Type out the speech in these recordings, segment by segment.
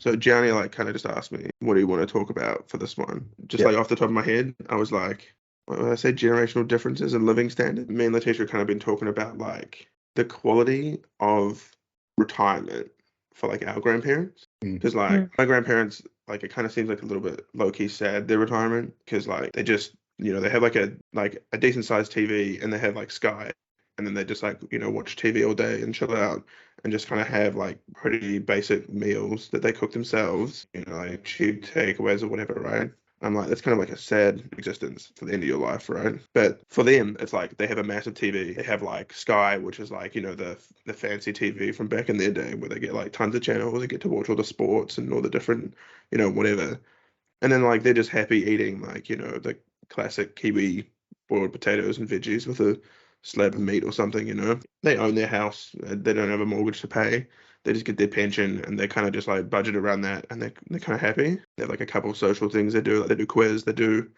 So Gianni like kind of just asked me, what do you want to talk about for this one? Just Yeah. like off the top of my head, I was like, when I say generational differences in living standard, me and Letitia have kind of been talking about like the quality of retirement for like our grandparents. Because like my grandparents, like it kind of seems like a little bit low key sad their retirement because like they just they have like a decent sized TV and they have like Sky and then they just like watch TV all day and chill out and just kind of have like pretty basic meals that they cook themselves, like cheap takeaways or whatever, right? I'm like, that's kind of like a sad existence for the end of your life, right? But for them, it's like they have a massive TV. They have like Sky, which is like, the fancy TV from back in their day where they get like tons of channels. They get to watch all the sports and all the different, whatever. And then like they're just happy eating like, the classic Kiwi boiled potatoes and veggies with a slab of meat or something. They own their house. They don't have a mortgage to pay. They just get their pension and they kind of just like budget around that and they're kind of happy. They have like a couple of social things they do. Like they do quiz, they do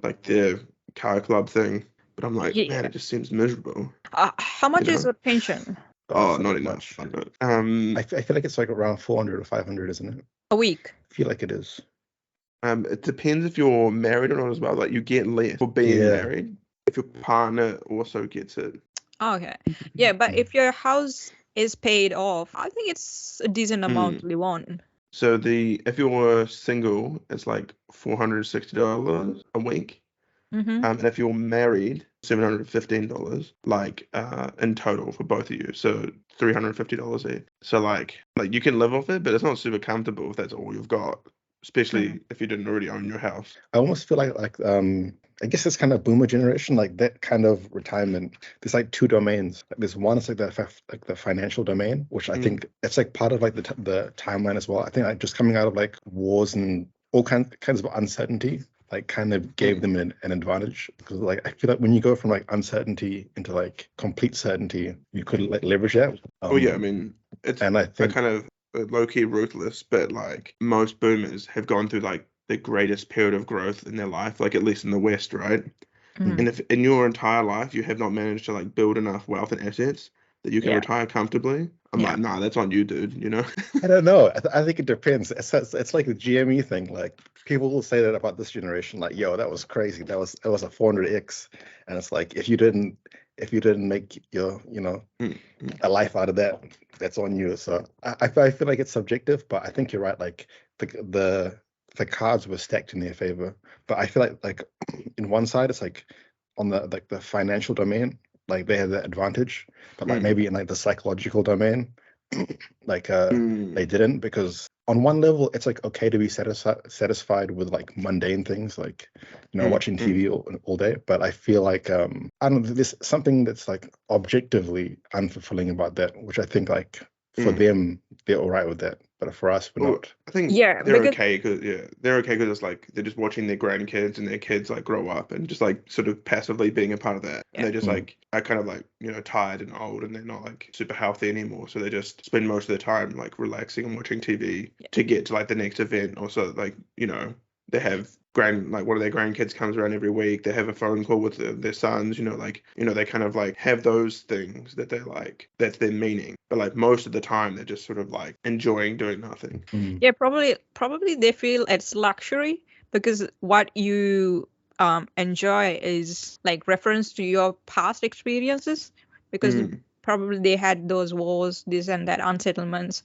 like their car club thing. But I'm like, man, it just seems miserable. How much is a pension? Oh, not enough. I feel like it's like around 400 or 500, isn't it? A week? I feel like it is. It depends if you're married or not as well. Like you get less for being married if your partner also gets it. Okay. Yeah, but if your house is paid off, I think it's a decent amount to live on. So if you're single, it's like $460 a week. And if you're married, $715, like in total for both of you. So $350 each. So like you can live off it, but it's not super comfortable if that's all you've got, especially if you didn't already own your house. I almost feel like I guess it's kind of boomer generation, like that kind of retirement. There's like two domains. Like there's one, it's like the financial domain, which I think it's like part of like the timeline as well. I think like just coming out of like wars and all kinds of uncertainty, like kind of gave them an advantage, because like I feel like when you go from like uncertainty into like complete certainty, you could like leverage that. I mean, it's and I think kind of low-key ruthless, but like most boomers have gone through like the greatest period of growth in their life, like at least in the West, right? And if in your entire life you have not managed to like build enough wealth and assets that you can retire comfortably, I'm like, nah, that's on you, dude. I don't know. I think it depends. It's like the GME thing. Like people will say that about this generation, like, yo, that was crazy. That was a 400x, and it's like if you didn't make your a life out of that, that's on you. So I feel like it's subjective, but I think you're right. Like the cards were stacked in their favor, but I feel like in one side it's like on the financial domain, like they had the advantage, but like maybe in like the psychological domain, like they didn't, because on one level it's like okay to be satisfied with like mundane things, like watching TV all day, but I feel like I don't know, there's something that's like objectively unfulfilling about that, which I think like for them they're all right with that, but for us we're not. I think they're okay because it's like they're just watching their grandkids and their kids like grow up and just like sort of passively being a part of that. And they just like are kind of like tired and old and they're not like super healthy anymore, so they just spend most of their time like relaxing and watching TV to get to like the next event. Also like they have one of their grandkids comes around every week. They have a phone call with their sons, they kind of like have those things that they're like, that's their meaning. But like most of the time they're just sort of like enjoying doing nothing. Yeah, probably they feel it's luxury because what you enjoy is like reference to your past experiences, because probably they had those wars, this and that, unsettlements.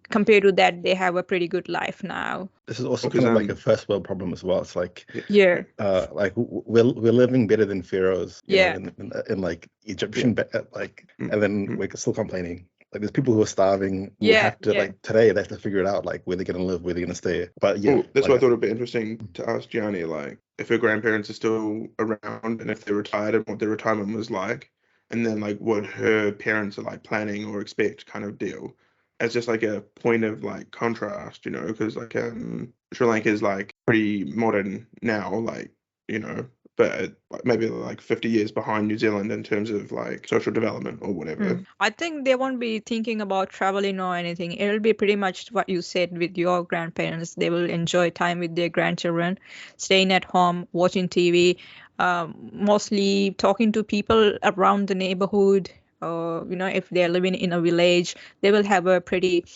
Compared to that, they have a pretty good life now. This is also kind of like a first world problem as well. It's like like we're living better than pharaohs, in like Egyptian and then we're still complaining. Like there's people who are starving who have to like today they have to figure it out, like where they're gonna live, where they're gonna stay. But that's why I thought it'd be interesting to ask Gianni, like if her grandparents are still around and if they're retired and what their retirement was like, and then like what her parents are like planning or expect kind of deal, as just like a point of like contrast, because like Sri Lanka is like pretty modern now, like but maybe like 50 years behind New Zealand in terms of like social development or whatever. I think they won't be thinking about traveling or anything. It'll be pretty much what you said with your grandparents. They will enjoy time with their grandchildren, staying at home, watching TV, mostly talking to people around the neighborhood. Or if they're living in a village, they will have a pretty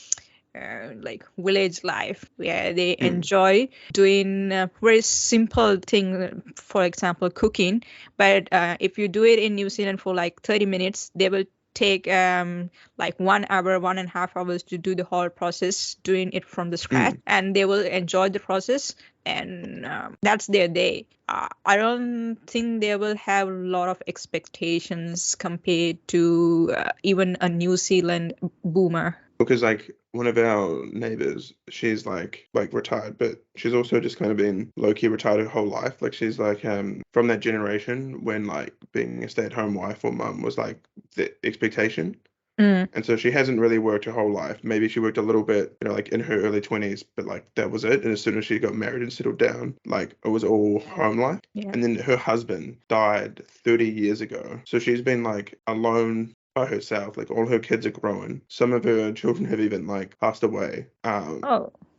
like village life where they enjoy doing very simple thing, for example cooking, but if you do it in New Zealand for like 30 minutes, they will take like 1 hour, 1.5 hours to do the whole process, doing it from the scratch, and they will enjoy the process, and that's their day. I don't think they will have a lot of expectations compared to even a New Zealand boomer. Because like one of our neighbors, she's like retired, but she's also just kind of been low-key retired her whole life. Like she's like from that generation when like being a stay-at-home wife or mum was like the expectation. And so she hasn't really worked her whole life. Maybe she worked a little bit, like in her early 20s, but like that was it. And as soon as she got married and settled down, like it was all home life. Yeah. And then her husband died 30 years ago. So she's been like alone by herself. Like all her kids are grown. Some of her children have even like passed away.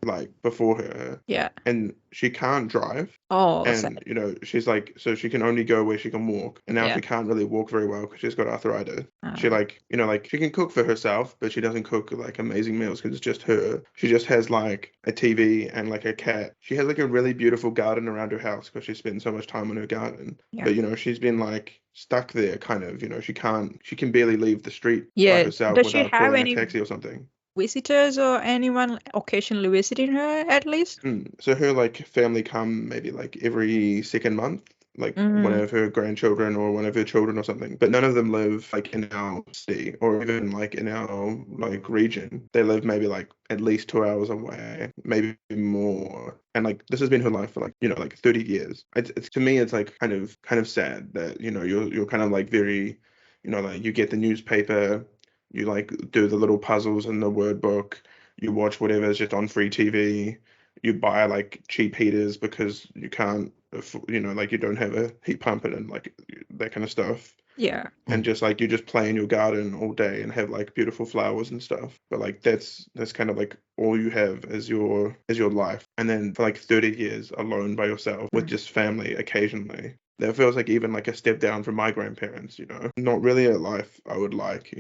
Like before her. Yeah. And she can't drive. Oh, and sad. she's like, so she can only go where she can walk, and now she can't really walk very well because she's got arthritis. She like she can cook for herself, but she doesn't cook like amazing meals because it's just her. She just has like a TV and like a cat. She has like a really beautiful garden around her house because she spends so much time in her garden. But she's been like stuck there kind of. She can barely leave the street by herself Does she without have calling any a taxi or something. Visitors or anyone occasionally visiting her at least? So her like family come maybe like every second month, like one of her grandchildren or one of her children or something. But none of them live like in our city or even like in our like region. They live maybe like at least 2 hours away, maybe more. And like this has been her life for like like 30 years. It's to me it's like kind of sad that you're kind of like very like you get the newspaper. You like do the little puzzles in the word book. You watch whatever's just on free TV. You buy like cheap heaters because you can't, like you don't have a heat pump and like that kind of stuff. Yeah. And just like you just play in your garden all day and have like beautiful flowers and stuff. But like that's kind of like all you have as your life. And then for like 30 years alone by yourself with just family occasionally. That feels like even like a step down from my grandparents, Not really a life I would like,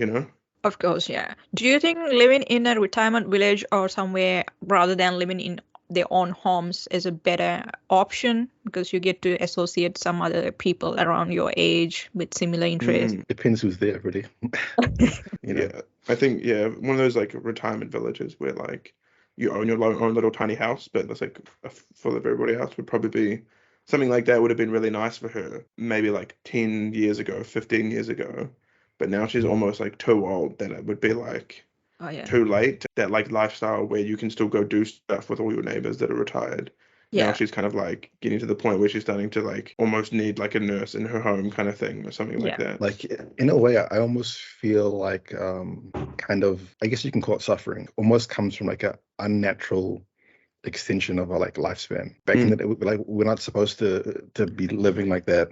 Of course, yeah. Do you think living in a retirement village or somewhere rather than living in their own homes is a better option because you get to associate some other people around your age with similar interests? Depends who's there, really. Yeah, I think one of those like retirement villages where like you own your own little tiny house, but it's like full of everybody else would probably be something like that. Would have been really nice for her maybe like 10 years ago, 15 years ago. But now she's almost like too old that it would be like too late. That like lifestyle where you can still go do stuff with all your neighbors that are retired. Yeah. Now she's kind of like getting to the point where she's starting to like almost need like a nurse in her home kind of thing or something like that. Like in a way, I almost feel like kind of, I guess you can call it suffering, almost comes from like a unnatural extension of our like lifespan. Back in the day, like we're not supposed to be living like that.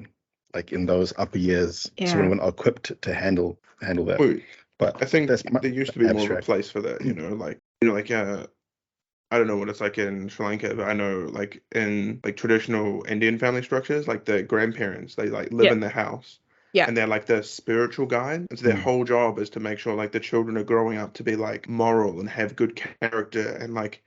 Like in those upper years, so we're not equipped to handle that. Well, but I think there used to be more of a place for that, I don't know what it's like in Sri Lanka, but I know like in like traditional Indian family structures, like the grandparents, they like live in the house. Yeah. And they're like the spiritual guide. And so their whole job is to make sure like the children are growing up to be like moral and have good character and like,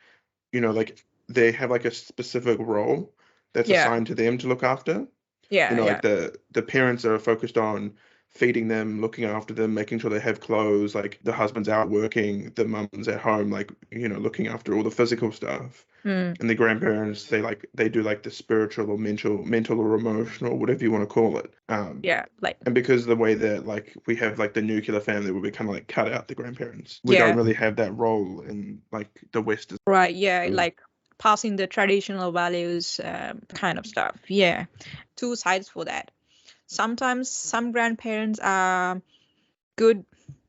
like they have like a specific role that's assigned to them to look after. Like the parents are focused on feeding them, looking after them, making sure they have clothes, like the husband's out working, the mum's at home, like, looking after all the physical stuff. And the grandparents, they do like the spiritual or mental or emotional, whatever you want to call it. And because the way that like we have like the nuclear family where we kind of like cut out the grandparents, we don't really have that role in like the West. Right. Yeah. Like passing the traditional values kind of stuff. Yeah. Two sides for that. Sometimes some grandparents are good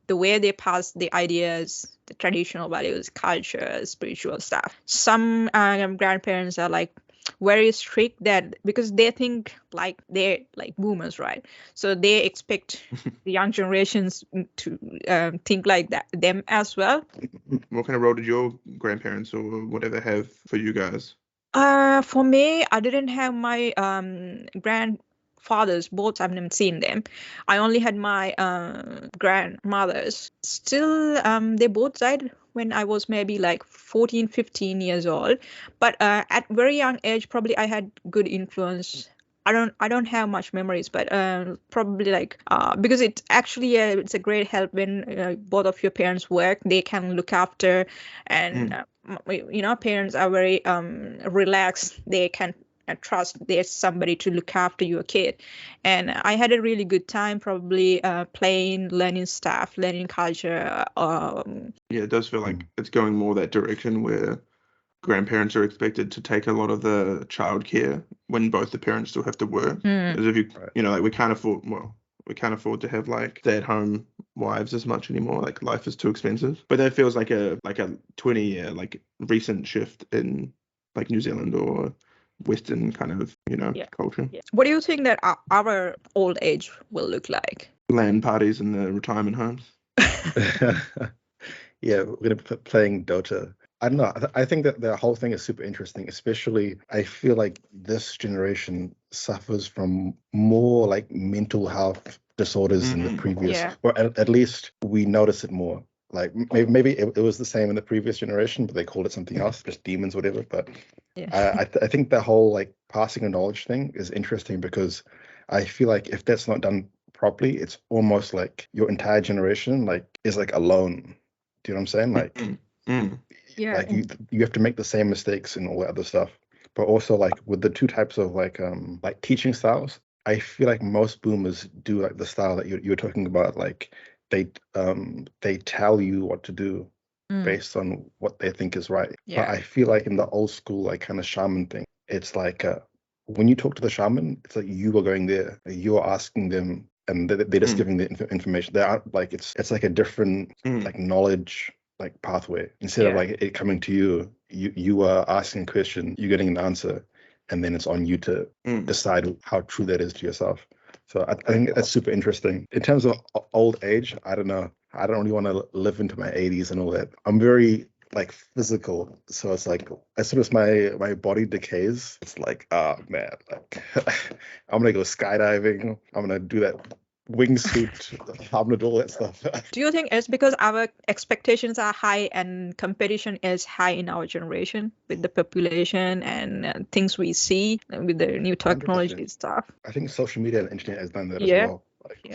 the way they pass the ideas, the traditional values, culture, spiritual stuff. Some grandparents are like very strict that because they think like they're like boomers, right? So they expect the young generations to think like that them as well. What kind of role did your grandparents or whatever have for you guys? For me, I didn't have my grandfathers. Both I've never seen them. I only had my grandmothers. Still, they both died when I was maybe like 14, 15 years old. But at very young age, probably I had good influence. I don't have much memories, but probably like because it's a great help when both of your parents work. They can look after, and parents are very relaxed. They can trust there's somebody to look after your kid. And I had a really good time, probably playing, learning stuff, learning culture. Yeah, it does feel like it's going more that direction where grandparents are expected to take a lot of the childcare when both the parents still have to work. As if like we can't afford to have like stay-at-home wives as much anymore. Like life is too expensive. But that feels like a 20-year like recent shift in like New Zealand or Western kind of culture. Yeah. What do you think that our old age will look like? Land parties in the retirement homes. Yeah, we're gonna be playing Dota. I don't know. I think that the whole thing is super interesting, especially I feel like this generation suffers from more like mental health disorders than the previous, or at least we notice it more. Like maybe it was the same in the previous generation, but they called it something else, just demons, whatever. But I think the whole like passing of knowledge thing is interesting because I feel like if that's not done properly, it's almost like your entire generation like is like alone. Do you know what I'm saying? Like, like you have to make the same mistakes and all that other stuff. But also like with the two types of like teaching styles, I feel like most boomers do like the style that you're talking about. Like they tell you what to do based on what they think is right. But I feel like in the old school like kind of shaman thing, it's like when you talk to the shaman, it's like you are going there, you are asking them, and they're just giving the information. They aren't like it's like a different like knowledge like pathway. Instead of like it coming to you, you are asking a question, you're getting an answer, and then it's on you to decide how true that is to yourself. So I think that's super interesting. In terms of old age, I don't know. I don't really want to live into my 80s and all that. I'm very like physical, so it's like as soon as my body decays, it's like, oh man, like I'm gonna go skydiving, I'm gonna do that wingsuit, I'm gonna do all that stuff. Do you think it's because our expectations are high and competition is high in our generation with the population and things we see with the new technology 100%. stuff? I think social media and the internet has done that as well.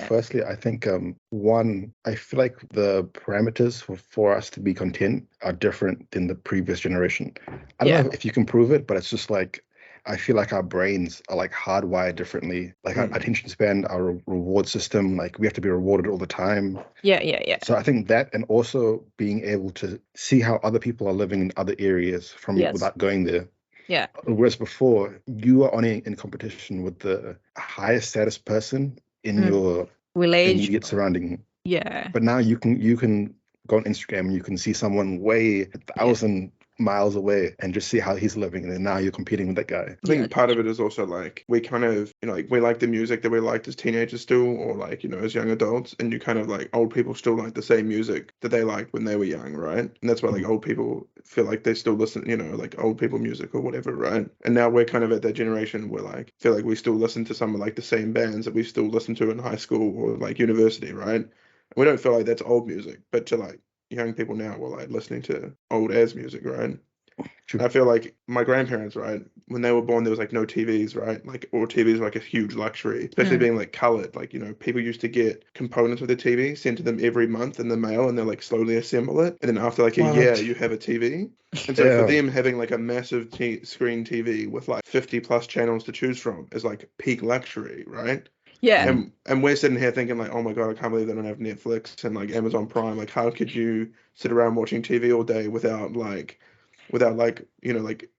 Firstly, I think I feel like the parameters for us to be content are different than the previous generation. I don't know if you can prove it, but it's just like I feel like our brains are like hardwired differently. Like our attention span, our reward system, like we have to be rewarded all the time. Yeah. So I think that, and also being able to see how other people are living in other areas from without going there. Yeah. Whereas before, you were only in competition with the highest status person in your village, immediate surrounding. Yeah. But now you can go on Instagram and you can see someone way 1,000 miles away and just see how he's living, and then now you're competing with that guy. I think part of it is also like we kind of like we like the music that we liked as teenagers still, or like as young adults, and you kind of like old people still like the same music that they liked when they were young, right? And that's why like old people feel like they still listen, like old people music or whatever, right? And now we're kind of at that generation where like feel like we still listen to some of like the same bands that we still listened to in high school or like university, right? And we don't feel like that's old music, but to like young people now were like listening to old as music, right? True. I feel like my grandparents, right, when they were born, there was like no TVs, right? Like, or TVs were like a huge luxury, especially being like colored. Like, people used to get components of the TV sent to them every month in the mail, and they like slowly assemble it. And then after like a year, you have a TV. And so for them, having like a massive screen TV with like 50 plus channels to choose from is like peak luxury, right? Yeah. And we're sitting here thinking like, oh my God, I can't believe they don't have Netflix and like Amazon Prime. Like, how could you sit around watching TV all day without like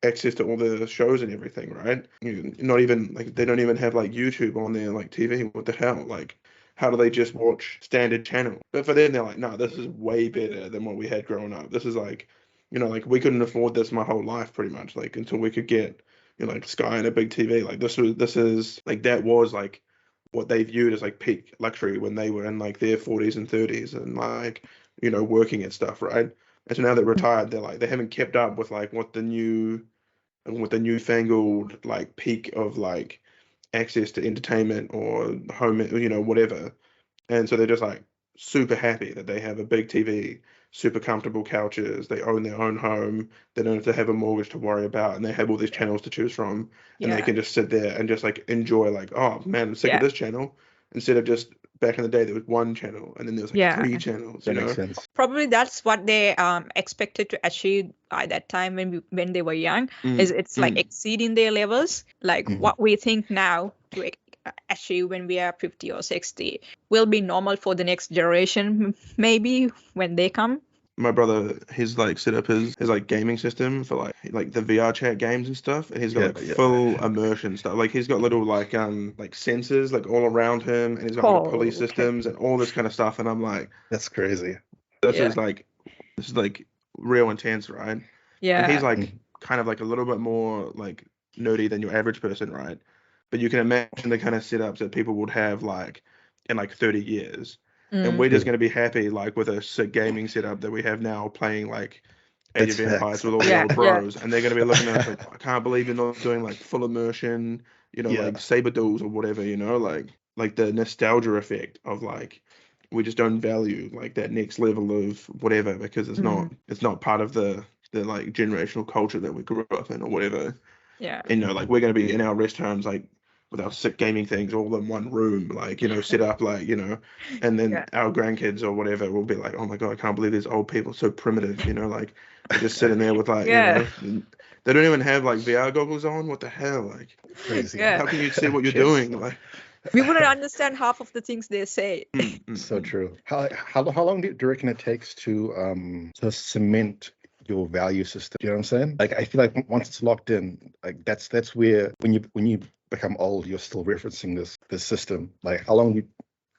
access to all the shows and everything, right? Not even like they don't even have like YouTube on their like TV. What the hell? Like, how do they just watch standard channels? But for them, they're like, no, this is way better than what we had growing up. This is like, like we couldn't afford this my whole life pretty much, like until we could get like Sky and a big TV. Like this is like that was like what they viewed as like peak luxury when they were in like their 40s and 30s and like working at stuff, right? And so now they're retired, they're like they haven't kept up with like what the newfangled like peak of like access to entertainment or home, whatever. And so they're just like super happy that they have a big TV super comfortable couches. They own their own home. They don't have to have a mortgage to worry about, and they have all these channels to choose from, and they Yeah. can just sit there and just like enjoy, like, oh man, I'm sick of Yeah. this channel. Instead of just back in the day, there was one channel, and then there was like Yeah. 3 channels. That You makes know, sense. Probably that's what they expected to achieve at that time when they were young. Is it's like exceeding their levels, like what we think now to achieve when we are 50 or 60 will be normal for the next generation, maybe when they come. my brother, he's like set up his like gaming system for like the VR chat games and stuff, and he's got like full immersion stuff. Like he's got little like sensors like all around him, and he's got little pulley systems and all this kind of stuff. And I'm like, that's crazy. this is like real intense, right? Yeah. And he's like kind of like a little bit more like nerdy than your average person, right? But you can imagine the kind of setups that people would have like in like 30 years. And we're just going to be happy like with a sick gaming setup that we have now, playing like Age of Empires with all the old bros, and they're going to be looking at us like, I can't believe you're not doing like full immersion, you know, like saber duels or whatever, you know, like the nostalgia effect of like we just don't value like that next level of whatever because it's not part of the like generational culture that we grew up in or whatever. Yeah. And, you know, like we're going to be in our rest homes like with our sick gaming things all in one room, like, you know, set up like, you know, and then our grandkids or whatever will be like, oh my God, I can't believe these old people so primitive, you know, like they're just sitting there with like, you know, they don't even have like VR goggles on. What the hell? Like, crazy. How can you see what you're doing? Like, we wouldn't understand half of the things they say. So true. How long do you reckon it takes to cement your value system? Do you know what I'm saying? Like, I feel like once it's locked in, like that's where when you become old, you're still referencing this system. Like, how long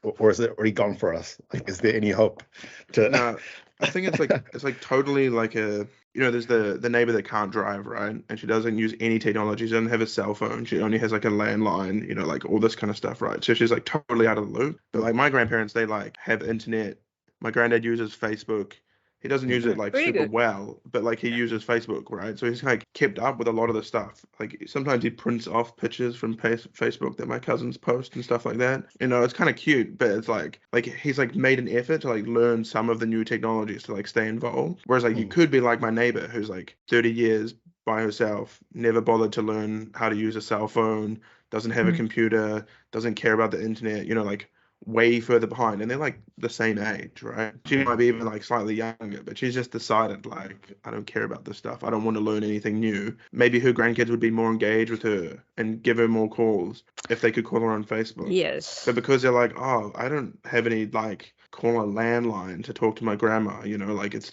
or is it already gone for us? Like, is there any hope to? No, I think it's like totally like a, you know, there's the neighbor that can't drive, right? And she doesn't use any technology. She doesn't have a cell phone. She only has like a landline, you know, like all this kind of stuff, right? So she's like totally out of the loop. But like my grandparents, they like have internet. My granddad uses Facebook. He doesn't use it like super well, but like he uses Facebook, right? So he's like kept up with a lot of the stuff. Like sometimes he prints off pictures from Facebook that my cousins post and stuff like that. You know, it's kind of cute, but it's like he's like made an effort to like learn some of the new technologies to like stay involved. Whereas like you could be like my neighbor who's like 30 years by herself, never bothered to learn how to use a cell phone, doesn't have a computer, doesn't care about the internet, you know, like way further behind, and they're like the same age, right? She might be even like slightly younger, but she's just decided like, I don't care about this stuff. I don't want to learn anything new. Maybe her grandkids would be more engaged with her and give her more calls if they could call her on Facebook. Yes. But because they're like, oh, I don't have any like call a landline to talk to my grandma, you know, like there's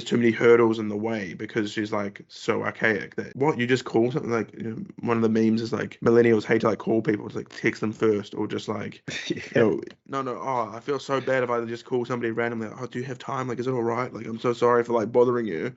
too many hurdles in the way because she's like so archaic that what you just call something like, you know, one of the memes is like millennials hate to like call people, to like text them first or just like you know, no, oh, I feel so bad if I just call somebody randomly, like, oh, do you have time, like is it all right, like I'm so sorry for like bothering you.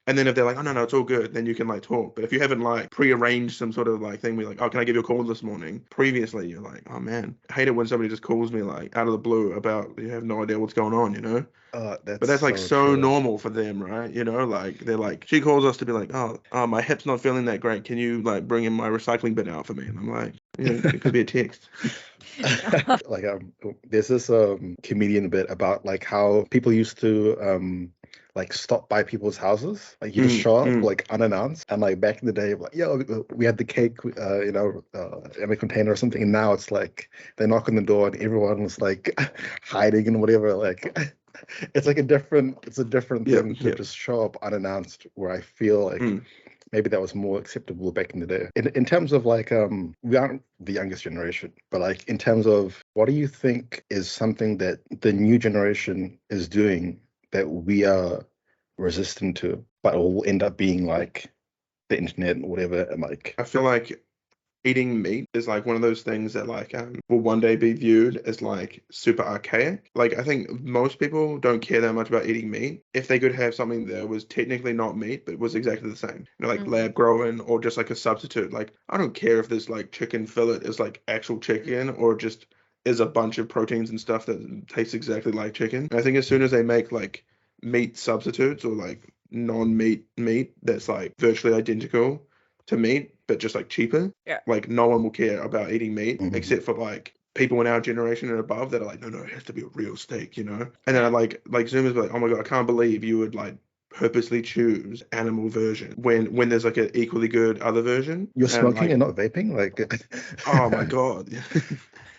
And then if they're like, oh, no, it's all good, then you can like talk. But if you haven't like prearranged some sort of like thing where you're like, oh, can I give you a call this morning? Previously, you're like, oh man, I hate it when somebody just calls me like out of the blue about, you have no idea what's going on, you know? But that's like so normal for them, right? You know, like they're like, she calls us to be like, oh, my hip's not feeling that great. Can you like bring in my recycling bin out for me? And I'm like, you know, it could be a text. Like there's this comedian bit about like how people used to like stop by people's houses, like you just show up like unannounced, and like back in the day, like, yo, we had the cake, you know, in a container or something, and now it's like they knock on the door and everyone was like hiding and whatever. Like it's like a different thing to just show up unannounced, where I feel like maybe that was more acceptable back in the day. In terms of like we aren't the youngest generation, but like in terms of what do you think is something that the new generation is doing that we are resistant to, but it will end up being like the internet and whatever, and like I feel like eating meat is like one of those things that like will one day be viewed as like super archaic. Like I think most people don't care that much about eating meat if they could have something that was technically not meat but was exactly the same, you know, like lab grown or just like a substitute. Like I don't care if this like chicken fillet is like actual chicken or just is a bunch of proteins and stuff that tastes exactly like chicken. I think as soon as they make like meat substitutes or like non-meat meat that's like virtually identical to meat but just like cheaper, like no one will care about eating meat except for like people in our generation and above that are like, no, it has to be a real steak, you know. And then I like Zoomers be like, oh my god, I can't believe you would like purposely choose animal version when there's like an equally good other version. You're And, smoking like, and not vaping, like. oh my god. Yeah.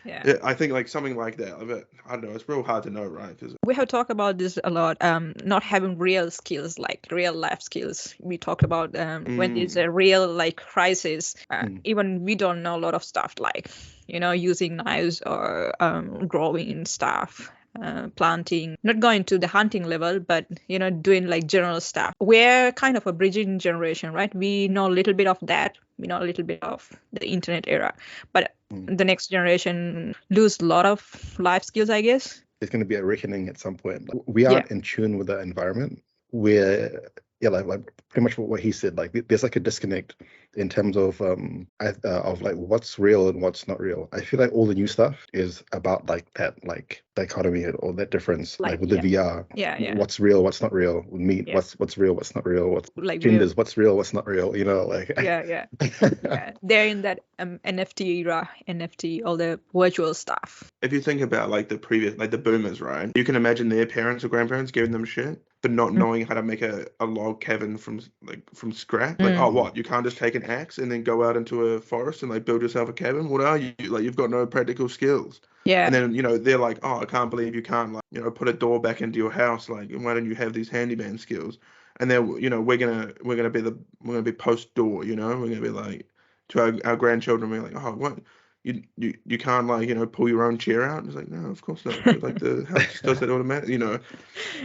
Yeah, I think like something like that. But I don't know. It's real hard to know, right? Because We have talked about this a lot. Not having real skills, like real life skills. We talked about when there's a real like crisis. Even we don't know a lot of stuff, like using knives or growing stuff. Planting, not going to the hunting level, but doing like general stuff. We're kind of a bridging generation, right? We know a little bit of that. We know a little bit of the internet era, but the next generation lose a lot of life skills, I guess. There's going to be a reckoning at some point. We aren't in tune with the environment. We're like pretty much what he said. Like there's like a disconnect in terms of like what's real and what's not real. I feel like all the new stuff is about like that like dichotomy or that difference, like with the VR. Yeah. What's real, what's not real. With meat, what's real, what's not real. What's like genders, what's real, what's not real. Like yeah. They're in that NFT era, NFT, all the virtual stuff. if you think about like the previous, like the boomers, right? You can imagine their parents or grandparents giving them shit, but not knowing how to make a log cabin from scratch. Like, oh, what? You can't just take an axe and then go out into a forest and like build yourself a cabin? What are you? Like, you've got no practical skills. Yeah. And then, they're like, oh, I can't believe you can't like, put a door back into your house. Like, why don't you have these handyman skills? And then, we're gonna be post door, we're gonna be like to our grandchildren, we're like, oh, what? You can't like pull your own chair out. And it's like, no, of course not. Like the house does that automatically.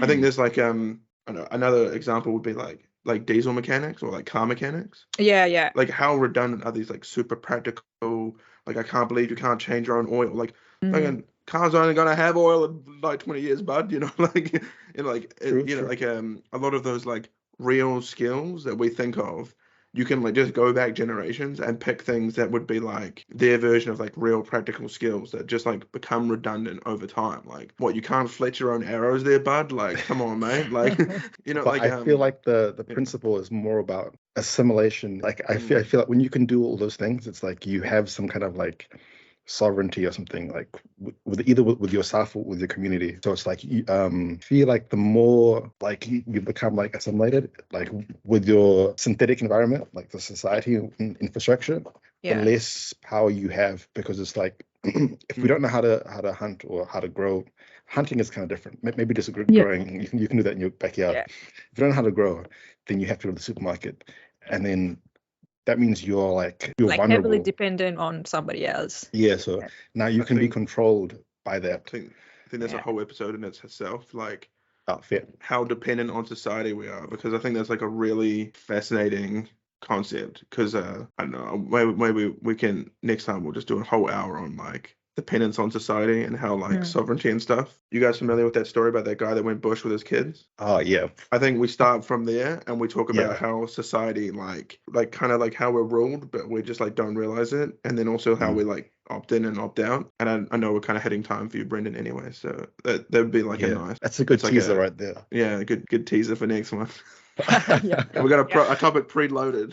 I think there's like I don't know, another example would be like diesel mechanics or like car mechanics. Yeah. Like how redundant are these like super practical? Like I can't believe you can't change your own oil. Like fucking cars only gonna have oil in like 20 years, bud. Like a lot of those like real skills that we think of. You can like just go back generations and pick things that would be like their version of like real practical skills that just like become redundant over time. Like what, you can't fletch your own arrows there, bud? Like, come on, mate. Like, But like I feel like the principle is more about assimilation. Like I feel like when you can do all those things, it's like you have some kind of like sovereignty or something, like with yourself or with your community. So it's like you feel like the more like you become like assimilated like with your synthetic environment, like the society and infrastructure, the less power you have, because it's like if we don't know how to hunt or how to grow, hunting is kind of different. Maybe just growing, you can do that in your backyard. If you don't know how to grow, then you have to go to the supermarket, and then that means you're vulnerable, heavily dependent on somebody else. Yeah, so now you can be controlled by that. I think that's a whole episode in itself, like fair. How dependent on society we are, because I think that's like a really fascinating concept. Because I don't know, maybe we can next time we'll just do a whole hour on like dependence on society and how like sovereignty and stuff. You guys familiar with that story about that guy that went bush with his kids? Oh yeah. I think we start from there and we talk about how society like kind of like how we're ruled, but we just like don't realize it, and then also how we like opt in and opt out. And I know we're kind of hitting time for you, Brendan, anyway, so that would be like a nice. That's a good teaser right there. Yeah, good teaser for next one. We got a topic preloaded.